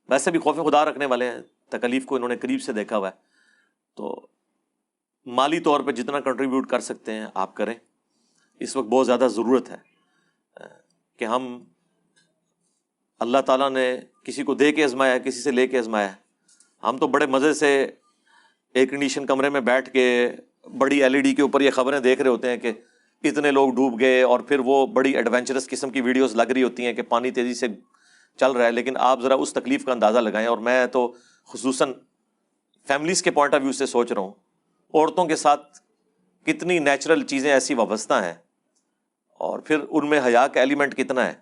ویسے بھی خوف خدا رکھنے والے ہیں, تکالیف کو انہوں نے قریب سے دیکھا ہوا ہے, تو مالی طور پہ جتنا کنٹریبیوٹ کر سکتے ہیں آپ کریں. اس وقت بہت زیادہ ضرورت ہے کہ ہم, اللہ تعالیٰ نے کسی کو دے کے آزمایا ہے, کسی سے لے کے آزمایا ہے. ہم تو بڑے مزے سے ایئر کنڈیشن کمرے میں بیٹھ کے بڑی LED کے اوپر یہ خبریں دیکھ رہے ہوتے ہیں کہ اتنے لوگ ڈوب گئے, اور پھر وہ بڑی ایڈونچرس قسم کی ویڈیوز لگ رہی ہوتی ہیں کہ پانی تیزی سے چل رہا ہے. لیکن آپ ذرا اس تکلیف کا اندازہ لگائیں. اور میں تو خصوصاً فیملیز کے پوائنٹ آف ویو سے سوچ رہا ہوں, عورتوں کے ساتھ کتنی نیچرل چیزیں ایسی وابستہ ہیں, اور پھر ان میں حیا کا ایلیمنٹ کتنا ہے.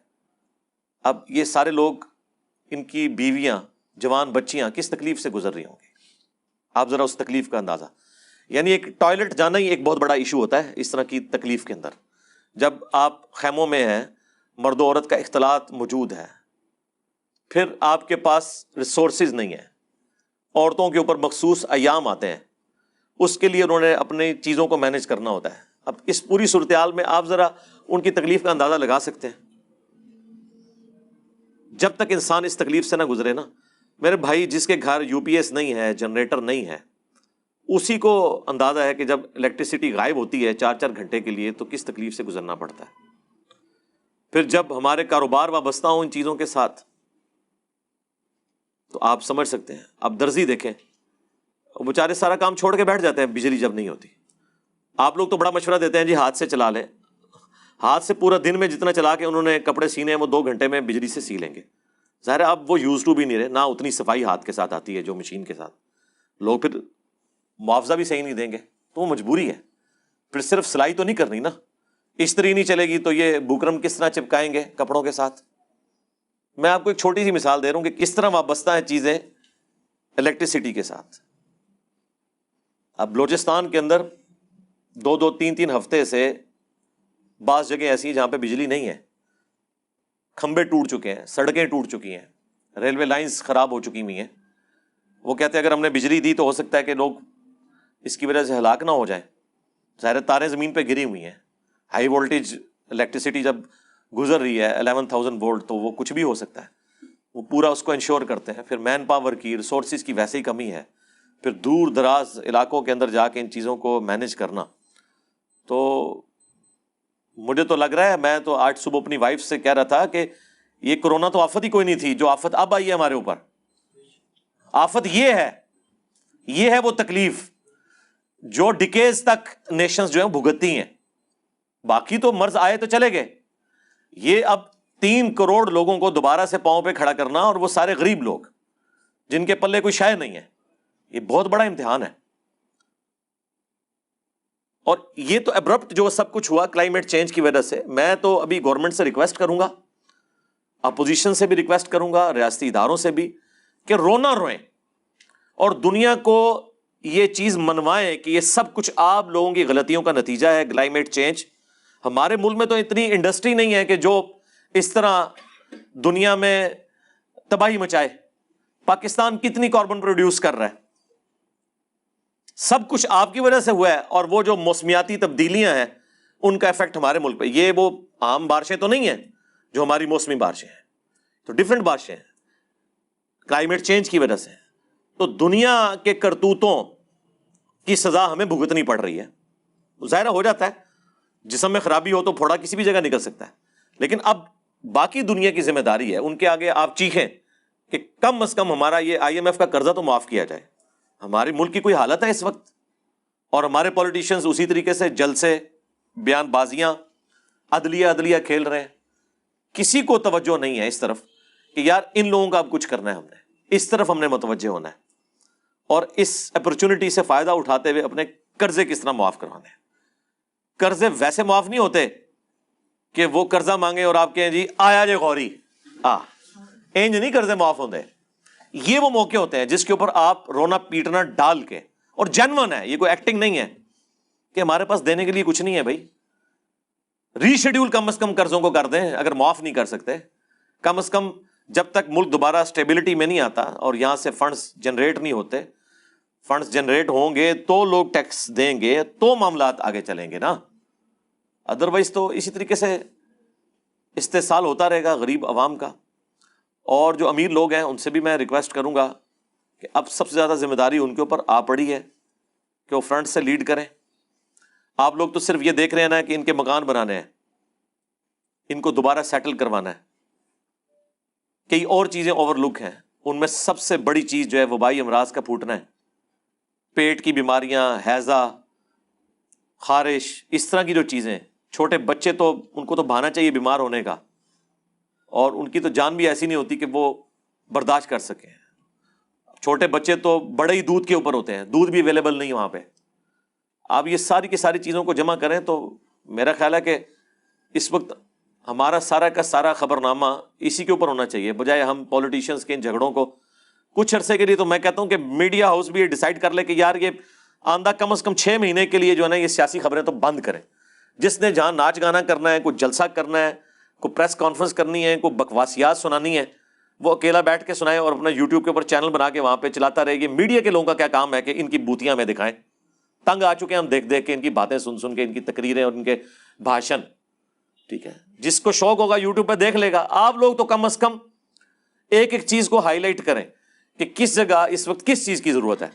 اب یہ سارے لوگ, ان کی بیویاں, جوان بچیاں کس تکلیف سے گزر رہی ہوں گی, آپ ذرا اس تکلیف کا اندازہ. یعنی ایک ٹوائلٹ جانا ہی ایک بہت بڑا ایشو ہوتا ہے اس طرح کی تکلیف کے اندر. جب آپ خیموں میں ہیں, مرد و عورت کا اختلاط موجود ہے, پھر آپ کے پاس ریسورسز نہیں ہیں, عورتوں کے اوپر مخصوص ایام آتے ہیں, اس کے لیے انہوں نے اپنی چیزوں کو مینج کرنا ہوتا ہے. اب اس پوری صورتحال میں آپ ذرا ان کی تکلیف کا اندازہ لگا سکتے ہیں. جب تک انسان اس تکلیف سے نہ گزرے نا میرے بھائی, جس کے گھر UPS نہیں ہے, جنریٹر نہیں ہے, اسی کو اندازہ ہے کہ جب الیکٹریسٹی غائب ہوتی ہے 4-4 گھنٹے کے لیے تو کس تکلیف سے گزرنا پڑتا ہے. پھر جب ہمارے کاروبار وابستہ ہوں ان چیزوں کے ساتھ تو آپ سمجھ سکتے ہیں. اب درزی دیکھیں, وہ بیچارے سارا کام چھوڑ کے بیٹھ جاتے ہیں بجلی جب نہیں ہوتی. آپ لوگ تو بڑا مشورہ دیتے ہیں جی ہاتھ سے چلا لیں, ہاتھ سے پورا دن میں جتنا چلا کے انہوں نے کپڑے سینے ہیں وہ 2 گھنٹے میں بجلی سے سی لیں گے. ظاہر ہے اب وہ یوز ٹو بھی نہیں رہے, نہ اتنی صفائی ہاتھ کے ساتھ آتی ہے جو مشین کے ساتھ. لوگ پھر معاوضہ بھی صحیح نہیں دیں گے تو وہ مجبوری ہے. پھر صرف سلائی تو نہیں کرنی نا, استری نہیں چلے گی تو یہ بکرم کس طرح چپکائیں گے کپڑوں کے ساتھ. میں آپ کو ایک چھوٹی سی مثال دے رہا ہوں کہ کس طرح وابستہ ہیں چیزیں الیکٹریسٹی کے ساتھ. اب بلوچستان کے اندر 2-3 ہفتے سے بعض جگہ ایسی ہیں جہاں پہ بجلی نہیں ہے, کھمبے ٹوٹ چکے ہیں, سڑکیں ٹوٹ چکی ہیں, ریلوے لائنز خراب ہو چکی ہوئی ہیں. وہ کہتے ہیں اگر ہم نے بجلی دی تو ہو سکتا ہے کہ لوگ اس کی وجہ سے ہلاک نہ ہو جائیں. ظاہر تاریں زمین پہ گری ہوئی ہیں, ہائی وولٹیج الیکٹریسٹی جب گزر رہی ہے 11,000 وولٹ تو وہ کچھ بھی ہو سکتا ہے. وہ پورا اس کو انشور کرتے ہیں. پھر مین پاور کی, ریسورسز کی ویسے ہی کمی ہے, پھر دور دراز علاقوں کے اندر جا کے ان چیزوں کو مینج کرنا. تو مجھے تو لگ رہا ہے, میں تو آج صبح اپنی وائف سے کہہ رہا تھا کہ یہ کورونا تو آفت ہی کوئی نہیں تھی جو آفت اب آئی ہے ہمارے اوپر. آفت یہ ہے وہ تکلیف جو ڈیکیز تک نیشنز جو ہیں بھگتتی ہیں. باقی تو مرض آئے تو چلے گئے, یہ اب 3 کروڑ لوگوں کو دوبارہ سے پاؤں پہ کھڑا کرنا, اور وہ سارے غریب لوگ جن کے پلے کوئی شے نہیں ہے, یہ بہت بڑا امتحان ہے. اور یہ تو ابرپٹ جو سب کچھ ہوا کلائمیٹ چینج کی وجہ سے. میں تو ابھی گورنمنٹ سے ریکویسٹ کروں گا, اپوزیشن سے بھی ریکویسٹ کروں گا, ریاستی اداروں سے بھی, کہ رونا روئیں اور دنیا کو یہ چیز منوائیں کہ یہ سب کچھ آپ لوگوں کی غلطیوں کا نتیجہ ہے کلائمیٹ چینج. ہمارے ملک میں تو اتنی انڈسٹری نہیں ہے کہ جو اس طرح دنیا میں تباہی مچائے. پاکستان کتنی کاربن پروڈیوس کر رہا ہے, سب کچھ آپ کی وجہ سے ہوا ہے. اور وہ جو موسمیاتی تبدیلیاں ہیں ان کا افیکٹ ہمارے ملک پہ, یہ وہ عام بارشیں تو نہیں ہیں جو ہماری موسمی بارشیں ہیں, تو ڈفرینٹ بارشیں ہیں کلائمیٹ چینج کی وجہ سے. تو دنیا کے کرتوتوں کی سزا ہمیں بھگتنی پڑ رہی ہے. ظاہر ہو جاتا ہے جسم میں خرابی ہو تو پھوڑا کسی بھی جگہ نکل سکتا ہے, لیکن اب باقی دنیا کی ذمہ داری ہے, ان کے آگے آپ چیخیں کہ کم از کم ہمارا یہ IMF کا قرضہ تو معاف کیا جائے. ہمارے ملک کی کوئی حالت ہے اس وقت, اور ہمارے پولیٹیشینز اسی طریقے سے جلسے, بیان بازیاں, عدلیہ کھیل رہے ہیں. کسی کو توجہ نہیں ہے اس طرف کہ یار ان لوگوں کا اب کچھ کرنا ہے, ہم نے اس طرف ہم نے متوجہ ہونا ہے, اور اس اپرچونٹی سے فائدہ اٹھاتے ہوئے اپنے قرضے کس طرح معاف کروانے ہیں. قرضے ویسے معاف نہیں ہوتے کہ وہ قرضہ مانگے اور آپ کہیں جی آیا جے غوری, انج نہیں قرضے معاف ہوتے. یہ وہ موقع ہوتے ہیں جس کے اوپر آپ رونا پیٹنا ڈال کے, اور جینون ہے, یہ کوئی ایکٹنگ نہیں ہے کہ ہمارے پاس دینے کے لیے کچھ نہیں ہے. بھائی ری شیڈیول کم از کم قرضوں کو کر دیں, اگر معاف نہیں کر سکتے کم از کم جب تک ملک دوبارہ اسٹیبلٹی میں نہیں آتا اور یہاں سے فنڈز جنریٹ نہیں ہوتے. فنڈز جنریٹ ہوں گے تو لوگ ٹیکس دیں گے تو معاملات آگے چلیں گے نا, ادروائز تو اسی طریقے سے استحصال ہوتا رہے گا غریب عوام کا. اور جو امیر لوگ ہیں ان سے بھی میں ریکویسٹ کروں گا کہ اب سب سے زیادہ ذمہ داری ان کے اوپر آ پڑی ہے کہ وہ فرنٹ سے لیڈ کریں. آپ لوگ تو صرف یہ دیکھ رہے ہیں نا کہ ان کے مکان بنانے ہیں, ان کو دوبارہ سیٹل کروانا ہے, کئی اور چیزیں اوور لک ہیں. ان میں سب سے بڑی چیز جو ہے وبائی امراض کا پھوٹنا ہے, پیٹ کی بیماریاں, ہیضہ, خارش, اس طرح کی جو چیزیں. چھوٹے بچے تو ان کو تو بہانا چاہیے بیمار ہونے کا, اور ان کی تو جان بھی ایسی نہیں ہوتی کہ وہ برداشت کر سکیں. چھوٹے بچے تو بڑے ہی دودھ کے اوپر ہوتے ہیں, دودھ بھی اویلیبل نہیں وہاں پہ. آپ یہ ساری کی ساری چیزوں کو جمع کریں تو میرا خیال ہے کہ اس وقت ہمارا سارا کا سارا خبر نامہ اسی کے اوپر ہونا چاہیے, بجائے ہم پولیٹیشینز کے ان جھگڑوں کو. کچھ عرصے کے لیے تو میں کہتا ہوں کہ میڈیا ہاؤس بھی یہ ڈیسائیڈ کر لے کہ یار یہ آندہ کم از کم 6 مہینے کے لیے جو ہے نا یہ سیاسی خبریں تو بند کریں. جس نے جہاں ناچ گانا کرنا ہے, کوئی جلسہ کرنا ہے, کوئی پریس کانفرنس کرنی ہے, کوئی بکواسیات سنانی ہے, وہ اکیلا بیٹھ کے سنائے اور اپنا یوٹیوب کے اوپر چینل بنا کے وہاں پہ چلاتا رہے. یہ میڈیا کے لوگوں کا کیا کام ہے کہ ان کی بوتیاں میں دکھائیں. تنگ آ چکے ہیں ہم دیکھ دیکھ کے ان کی باتیں سن سن کے, ان کی تقریریں اور ان کے بھاشن. ٹھیک ہے, جس کو شوق ہوگا یوٹیوب پہ دیکھ لے گا. آپ لوگ تو کم از کم ایک ایک چیز کو ہائی لائٹ کریں کہ کس جگہ اس وقت کس چیز کی ضرورت ہے.